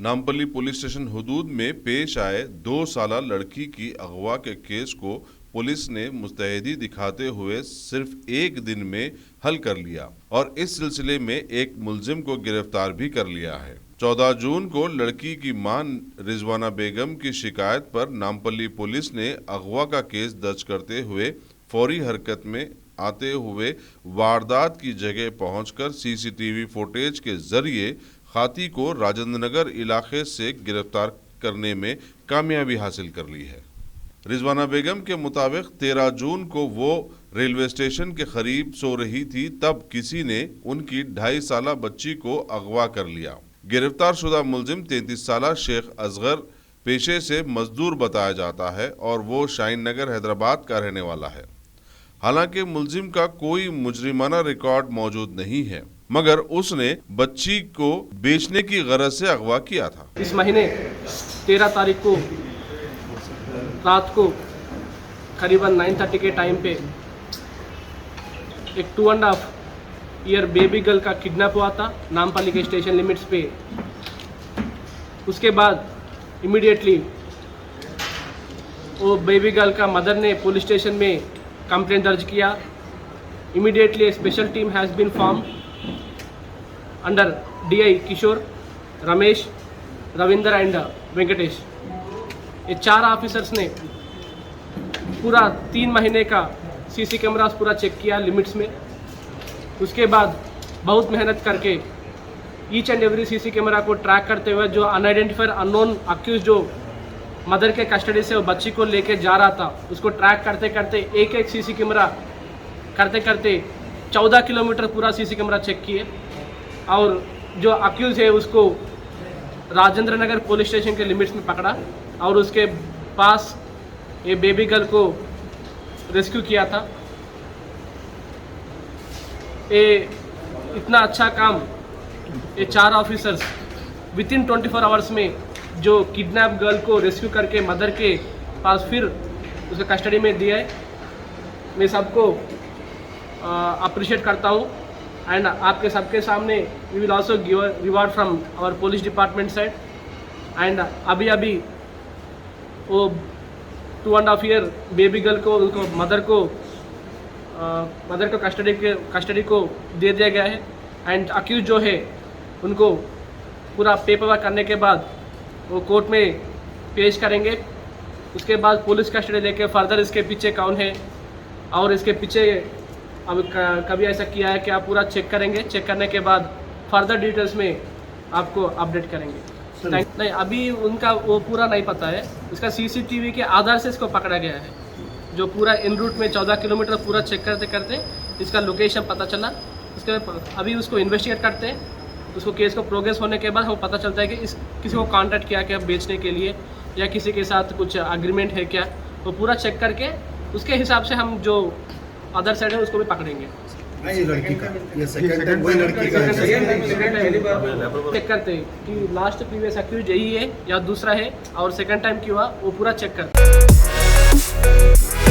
Nampally police station हुदूद में पेश आए 2 साला लड़की की अगवा के केस को पुलिस ने मुस्तैदी दिखाते हुए सिर्फ एक दिन में हल कर लिया और इस सिलसिले में एक मुलजिम को गिरफ्तार भी कर लिया है। 14 जून को लड़की की मां रिजवाना बेगम की शिकायत पर नामपल्ली पुलिस ने अगवा का केस दर्ज करते हुए फौरी हरकत में आते हुए वारदात की जगह पहुंचकर सीसीटीवी फुटेज के जरिए खाती को राजेंद्र नगर इलाके से गिरफ्तार करने में कामयाबी हासिल कर ली है। रिजवाना बेगम के मुताबिक 13 जून को वो रेलवे स्टेशन के करीब सो रही थी, तब किसी ने उनकी 2.5 साला बच्ची को अगवा कर लिया। गिरफ्तार शुदा मुलजिम 33 साला शेख असगर पेशे से मजदूर बताया जाता है और वो शाहीन नगर हैदराबाद का रहने वाला है। हालांकि मुलजिम का कोई मुजरिमाना रिकॉर्ड मौजूद नहीं है, मगर उसने बच्ची को बेचने की गरज से अगवा किया था। इस महीने 13 तारीख को रात को करीबन 9:30 के टाइम पे एक 2.5 ईयर बेबी गर्ल का किडनैप हुआ था नामपल्ली के स्टेशन लिमिट्स पे। उसके बाद इमीडिएटली वो बेबी गर्ल का मदर ने पुलिस स्टेशन में कंप्लेंट दर्ज किया। Immediately a special team has been form under DI Kishore, Ramesh, Ravinder and Venkatesh. ये 4 ऑफिसर्स ने पूरा 3 महीने का CC कैमरास पूरा चेक किया लिमिट्स में। उसके बाद बहुत मेहनत करके each and every CC camera को ट्रैक करते हुए जो अनआइडेंटिफाइड अननोन अक्यूज जो मदर के कस्टडी से वो बच्ची को लेके जा रहा था, उसको ट्रैक करते करते एक CC कैमरा करते करते 14 किलोमीटर पूरा CC कैमरा चेक किए और जो अक्यूज है उसको राजेंद्र नगर पुलिस स्टेशन के लिमिट्स में पकड़ा और उसके पास ये बेबी गर्ल को रेस्क्यू किया था। ये इतना अच्छा काम ये 4 ऑफिसर्स विथिन 24 आवर्स में जो किडनैप गर्ल को रेस्क्यू करके मदर के पास फिर उसके कस्टडी में दिया है, मैं सबको अप्रिशिएट करता हूँ। एंड आपके सबके सामने we will also give a reward from our police department side. And अभी वो 2.5 ईयर बेबी गर्ल को उनको मदर को कस्टडी को दे दिया गया है। एंड अक्यूज जो है उनको पूरा पेपर वर्क करने के बाद वो कोर्ट में पेश करेंगे। उसके बाद पुलिस कस्टडी लेके फर्दर इसके पीछे कौन है और इसके पीछे अब कभी ऐसा किया है कि आप पूरा चेक करेंगे। चेक करने के बाद फर्दर डिटेल्स में आपको अपडेट करेंगे। नहीं, अभी उनका वो पूरा नहीं पता है। इसका CCTV के आधार से इसको पकड़ा गया है, जो पूरा इन रूट में 14 किलोमीटर पूरा चेक करते करते इसका लोकेशन पता चला। उसके अभी उसको इन्वेस्टिगेट करते हैं। उसको केस को प्रोग्रेस होने के बाद हमें पता चलता है कि किसी को कांटेक्ट किया क्या बेचने के लिए या किसी के साथ कुछ एग्रीमेंट है क्या, वो पूरा चेक करके उसके हिसाब से हम जो अदर साइड है उसको भी पकड़ेंगे। लड़की का ये सेकंड टाइम वही लड़की का चेक करते हैं कि लास्ट प्रीवियस एक्यूज यही है या दूसरा है और सेकंड टाइम की हुआ वो पूरा चेक करते हैं।